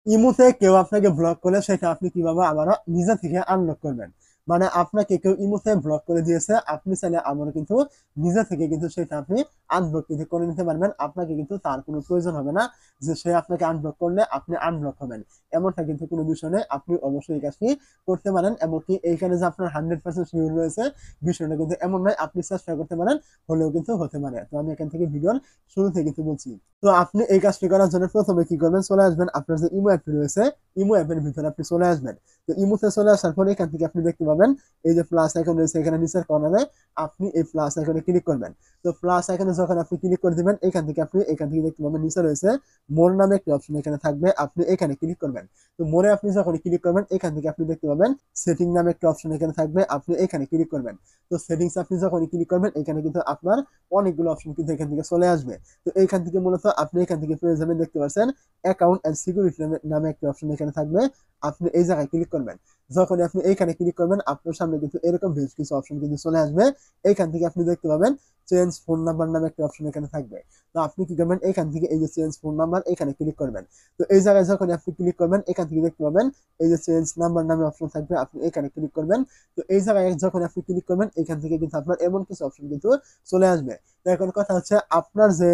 ইমোতে কেউ আপনাকে ব্লক করলে সেটা আপনি কিভাবে আবারও নিজে থেকে আনব্লক করবেন। মানে আপনাকে কেউ ইমোতে ব্লক করে দিয়েছে, আপনি চাইলে আবারও কিন্তু নিজে থেকে কিন্তু সেটা আপনি আনব্লক কিন্তু করে নিতে পারবেন। আপনাকে কিন্তু তার কোনো প্রয়োজন হবে না যে সে আপনাকে আনব্লক করলে আপনি আনব্লক হবেন। এমনটা কিন্তু কোনো বিষয় নেই। আপনি অবশ্যই এই কাজটি করতে পারেন। এমনকি এইখানে যে আপনার 100% সিওর রয়েছে বিষয়টা কিন্তু এমন নয়। আপনি চেষ্টা করতে পারেন, হলেও কিন্তু হতে পারে। তো আমি এখান থেকে ভিডিওর শুরু থেকে কিন্তু বলছি। তো আপনি এই কাজটি করার জন্য প্রথমে কি করবেন, চলে আসবেন আপনার যে ইমো অ্যাপটি রয়েছে, ইমো অ্যাপের ভিতরে আপনি চলে আসবেন। তো ইমোতে চলে আসার পরে এখান থেকে আপনি দেখতে পাবেন এই যে প্লাস আইকন রয়েছে এখানে নিচের কর্নারে, আপনি এই প্লাস আইকনে ক্লিক করবেন। তো প্লাস আইকনে যখন আপনি ক্লিক করে দিবেন এখান থেকে দেখতে পাবেন নিচে রয়েছে মোর নামে একটি অপশন এখানে থাকবে, আপনি এখানে ক্লিক করবেন। তো মোরে আপনি যখন ক্লিক করবেন এখান থেকে আপনি দেখতে পাবেন সেটিং নামে একটা অপশন এখানে থাকবে, আপনি এখানে ক্লিক করবেন। তো সেটিংস আপনি যখন ক্লিক করবেন এখানে কিন্তু আপনার অনেকগুলো অপশন কিন্তু এখান থেকে চলে আসবে। তো এইখান থেকে মূলত আপনি এখান থেকে পেয়ে যাবেন, দেখতে পাচ্ছেন অ্যাকাউন্ট এন্ড সিকিউরিটি নামে একটা অপশন এখানে থাকবে, আপনি এই জায়গায় ক্লিক করবেন। যখন আপনি এইখানে ক্লিক করবেন আপনার সামনে কিন্তু এরকম বেশ কিছু অপশন কিন্তু চলে আসবে। এইখান থেকে আপনি দেখতে পাবেন চেঞ্জ ফোন নাম্বার নামে একটা অপশন এখানে থাকবে। তো আপনি কি করবেন, এখান থেকে এই যে চেঞ্জ ফোন নাম্বার এখানে ক্লিক করবেন। তো এই জায়গায় যখন আপনি ক্লিক করবেন এখান থেকে দেখতে পাবেন এই যে চেঞ্জ নাম্বার নামে অপশন থাকবে, আপনি এখানে ক্লিক করবেন। তো এই জায়গায় যখন আপনি ক্লিক করবেন এখান থেকে কিন্তু আপনার এমন কিছু অপশন কিন্তু চলে আসবে। তো এখন কথা হচ্ছে আপনার যে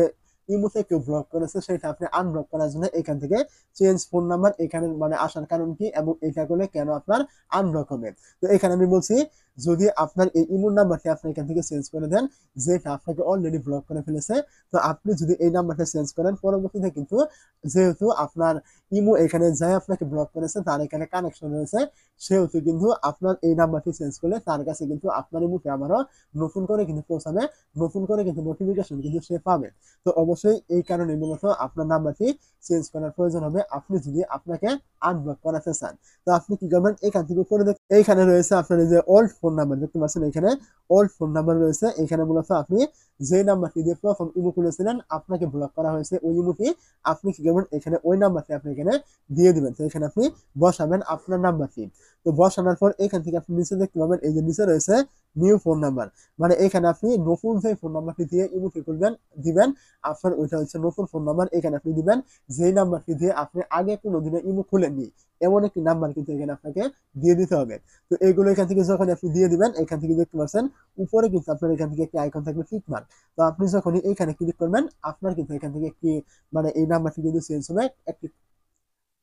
ইমোতে কেউ ব্লক করেছে সেটা আপনি আনব্লক করার জন্য এখান থেকে চেঞ্জ ফোন নাম্বার এখানে মানে আসার কারণ কি এবং এটা করলে কেন আপনার আনব্লক হবে। তো এখানে আমি বলছি, যদি আপনার এই ইমোর নাম্বারটি আপনি এখান থেকে চেঞ্জ করে দেন যেটা আপনাকে অলরেডি ব্লক করে ফেলেছে, তো আপনি যদি এই নাম্বারটা চেঞ্জ করেন পরবর্তীতে কিন্তু যেহেতু আপনার ইমো এখানে যায় আপনাকে ব্লক করেছে তার এখানে কানেকশন রয়েছে, সেহেতু কিন্তু আপনার এই নাম্বারটি চেঞ্জ করলে তার কাছে কিন্তু আপনার ইমোতে আবারও নতুন করে কিন্তু পৌঁছাবে, নতুন করে কিন্তু নোটিফিকেশন কিন্তু সে পাবে। তো অবশ্যই এই কারণে মূলত আপনার নাম্বারটি চেঞ্জ করার প্রয়োজন হবে আপনি যদি আপনাকে আনব্লক করাতে চান। তো আপনি কি করবেন, এখান থেকে উপরে এইখানে রয়েছে আপনার এই যে ওল্ড ফোন নাম্বার দেখতে পাচ্ছেন, এখানে ওল্ড ফোন নাম্বার রয়েছে। এখানে মূলত আপনি যে নাম্বারটি দিয়ে প্রথম ইমো খুলেছিলেন আপনাকে ব্লক করা হয়েছে ওই ইমোটি, আপনি কি করবেন এখানে ওই নাম্বারটি আপনি এখানে দিয়ে দিবেন। তো এখানে আপনি বসাবেন আপনার নাম্বারটি। তো বসানোর পর এখান থেকে আপনি নিচে দেখতে পাবেন এই যে নিচে রয়েছে নিউ ফোন নাম্বার, মানে এখানে আপনি নতুন যে ফোন নাম্বারটি দিয়ে ইমোটি খুলবেন দিবেন, আপনার ওইটা হচ্ছে নতুন ফোন নাম্বার এখানে আপনি দিবেন। যেই নাম্বারটি দিয়ে আপনি আগে কোনোদিনও ইমো খুলেননি এমন একটি নাম্বার কিন্তু এখানে আপনাকে দিয়ে দিতে হবে। তো এইগুলো এখান থেকে যখন আপনি দিয়ে দিবেন এখান থেকে দেখতে পাচ্ছেন উপরে কিন্তু আপনার এখান থেকে একটি আইকন থাকবে টিক মার্ক। তো আপনি যখনই এইখানে ক্লিক করবেন আপনার কিন্তু এখান থেকে একটি মানে এই নাম্বারটি কিন্তু চেঞ্জ হবে একটি।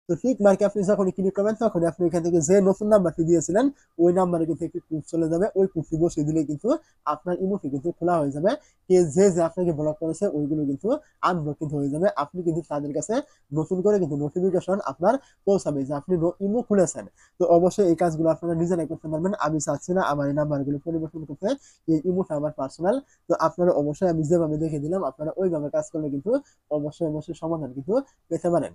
তো টিক মার্কে আপনি যখন ক্লিক করবেন তখন আপনি এখান থেকে যে নতুন নাম্বারটি দিয়েছিলেন ওই নাম্বারে কিন্তু একটি কোড চলে যাবে, ওই কোডটি বসিয়ে দিলে কিন্তু আপনার ইমোটি কিন্তু খোলা হয়ে যাবে। কে যে যে আপনাকে ব্লক করেছে ওইগুলো কিন্তু আনব্লক কিন্তু হয়ে যাবে, আপনি কিন্তু তাদের কাছে নতুন করে কিন্তু নোটিফিকেশন আপনার পৌঁছাবে যে আপনি ইমো খুলেছেন। তো অবশ্যই এই কাজগুলো আপনারা নিজেরাই করতে পারবেন, আমি চাচ্ছি না আমার এই নাম্বারগুলো পরিবর্তন করতে, এই ইমোটা আমার পার্সোনাল। তো আপনারা অবশ্যই আমি যেভাবে দেখে দিলাম আপনারা ওইভাবে কাজ করলে কিন্তু অবশ্যই অবশ্যই সমাধান কিন্তু পেতে পারেন।